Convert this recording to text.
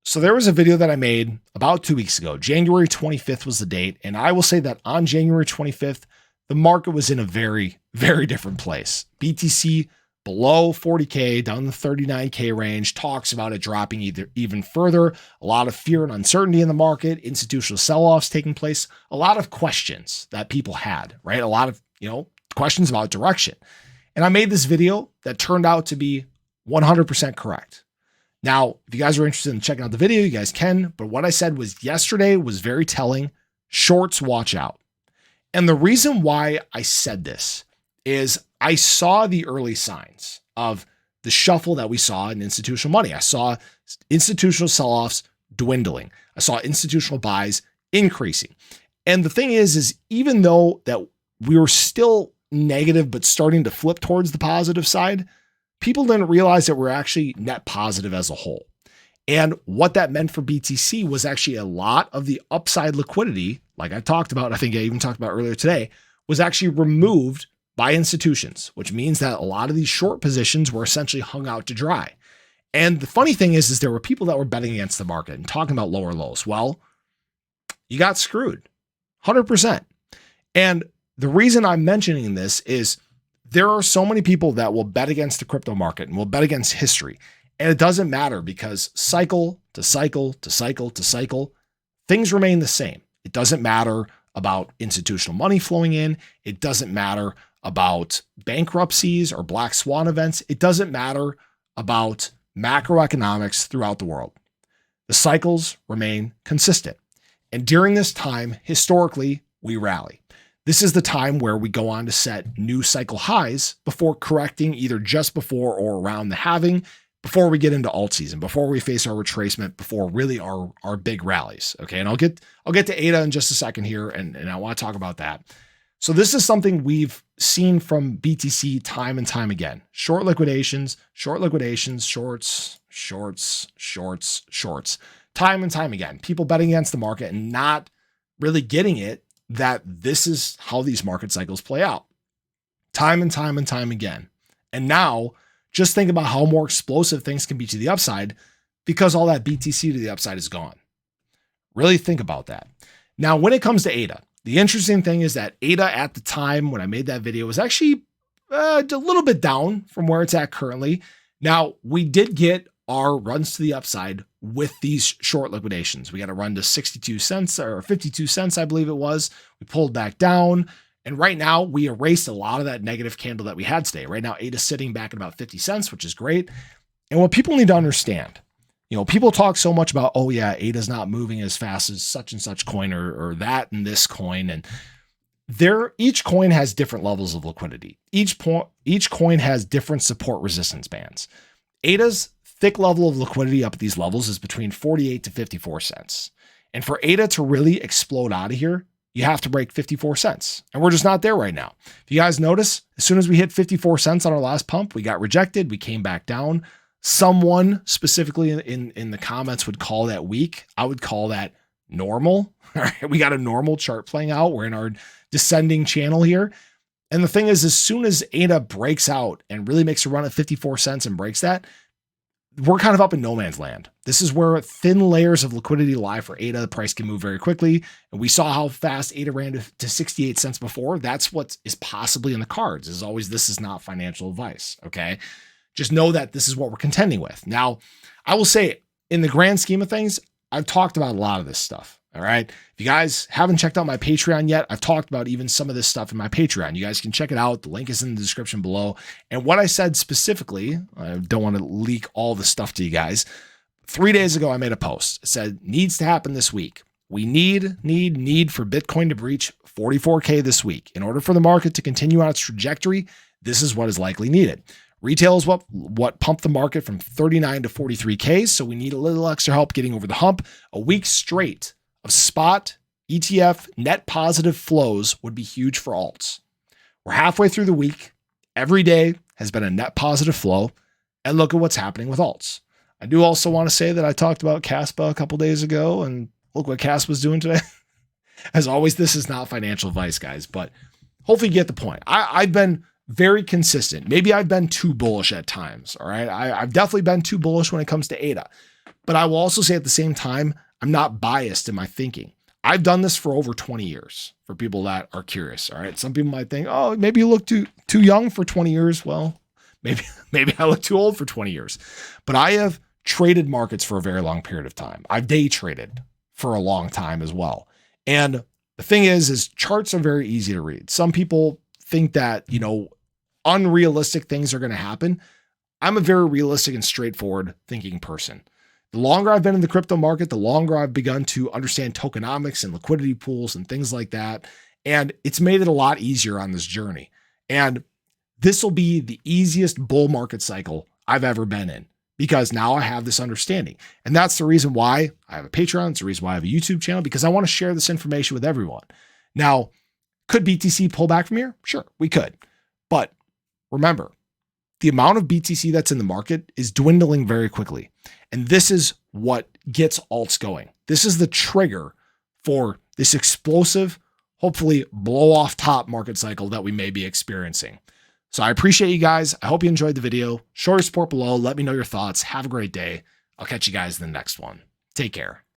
So there was a video that I made about 2 weeks ago. January 25th was the date. And I will say that on January 25th, the market was in a very, very different place. BTC below 40K, down the 39K range, talks about it dropping even further. A lot of fear and uncertainty in the market, institutional sell-offs taking place, a lot of questions that people had, right? A lot of, questions about direction. And I made this video that turned out to be 100% correct. Now, if you guys are interested in checking out the video, you guys can, but what I said was yesterday was very telling. Shorts, watch out. And the reason why I said this is I saw the early signs of the shuffle that we saw in institutional money. I saw institutional sell-offs dwindling. I saw institutional buys increasing. And the thing is even though that we were still negative, but starting to flip towards the positive side, people didn't realize that we're actually net positive as a whole. And what that meant for BTC was actually a lot of the upside liquidity, like I talked about, I think I even talked about earlier today, was actually removed by institutions, which means that a lot of these short positions were essentially hung out to dry. And the funny thing is there were people that were betting against the market and talking about lower lows. Well, you got screwed 100%. And the reason I'm mentioning this is there are so many people that will bet against the crypto market and will bet against history. And it doesn't matter because cycle to cycle to cycle to cycle, things remain the same. It doesn't matter about institutional money flowing in. It doesn't matter about bankruptcies or black swan events. It doesn't matter about macroeconomics throughout the world. The cycles remain consistent. And during this time, historically, we rally. This is the time where we go on to set new cycle highs before correcting either just before or around the halving, before we get into alt season, before we face our retracement, before really our big rallies. Okay. And I'll get to ADA in just a second here. And I want to talk about that. So this is something we've seen from BTC time and time again. Short liquidations, shorts, time and time again. People betting against the market and not really getting it that this is how these market cycles play out. Time and time and time again. And now just think about how more explosive things can be to the upside because all that BTC to the upside is gone. Really think about that. Now, when it comes to ADA, the interesting thing is that ADA at the time when I made that video was actually a little bit down from where it's at currently. Now, we did get our runs to the upside with these short liquidations. We got a run to 62 cents or 52 cents, I believe it was. We pulled back down. And right now we erased a lot of that negative candle that we had today. Right now, ADA is sitting back at about 50 cents, which is great. And what people need to understand, people talk so much about, oh yeah, ADA's not moving as fast as such and such coin or that and this coin. And each coin has different levels of liquidity. Each coin has different support resistance bands. ADA's thick level of liquidity up at these levels is between 48 to 54 cents. And for ADA to really explode out of here, you have to break 54 cents. And we're just not there right now. If you guys notice, as soon as we hit 54 cents on our last pump, we got rejected. We came back down. Someone specifically in the comments would call that weak. I would call that normal. All right, we got a normal chart playing out. We're in our descending channel here. And the thing is, as soon as ADA breaks out and really makes a run at 54 cents and breaks that, we're kind of up in no man's land. This is where thin layers of liquidity lie for ADA. The price can move very quickly. And we saw how fast ADA ran to 68 cents before. That's what is possibly in the cards. As always, this is not financial advice. Okay. Just know that this is what we're contending with. Now, I will say in the grand scheme of things, I've talked about a lot of this stuff. All right. If you guys haven't checked out my Patreon yet, I've talked about even some of this stuff in my Patreon. You guys can check it out. The link is in the description below. And what I said specifically, I don't want to leak all the stuff to you guys. 3 days ago, I made a post. It said, needs to happen this week. We need for Bitcoin to breach 44K this week. In order for the market to continue on its trajectory, this is what is likely needed. Retail is what pumped the market from 39 to 43K. So we need a little extra help getting over the hump. A week straight of spot ETF net positive flows would be huge for alts. We're halfway through the week. Every day has been a net positive flow. And look at what's happening with alts. I do also want to say that I talked about Caspa a couple days ago, and look what Caspa's doing today. As always, this is not financial advice, guys, but hopefully you get the point. I've been very consistent. Maybe I've been too bullish at times. All right. I've definitely been too bullish when it comes to ADA. But I will also say at the same time, I'm not biased in my thinking. I've done this for over 20 years for people that are curious. All right. Some people might think, oh, maybe you look too young for 20 years. Well, maybe I look too old for 20 years, but I have traded markets for a very long period of time. I've day traded for a long time as well. And the thing is charts are very easy to read. Some people think that, unrealistic things are going to happen. I'm a very realistic and straightforward thinking person. The longer I've been in the crypto market, the longer I've begun to understand tokenomics and liquidity pools and things like that. And it's made it a lot easier on this journey. And this will be the easiest bull market cycle I've ever been in because now I have this understanding. And that's the reason why I have a Patreon. It's the reason why I have a YouTube channel, because I want to share this information with everyone. Now, could BTC pull back from here? Sure, we could. But remember, the amount of BTC that's in the market is dwindling very quickly. And this is what gets alts going. This is the trigger for this explosive, hopefully blow off top market cycle that we may be experiencing. So I appreciate you guys. I hope you enjoyed the video. Show your support below. Let me know your thoughts. Have a great day. I'll catch you guys in the next one. Take care.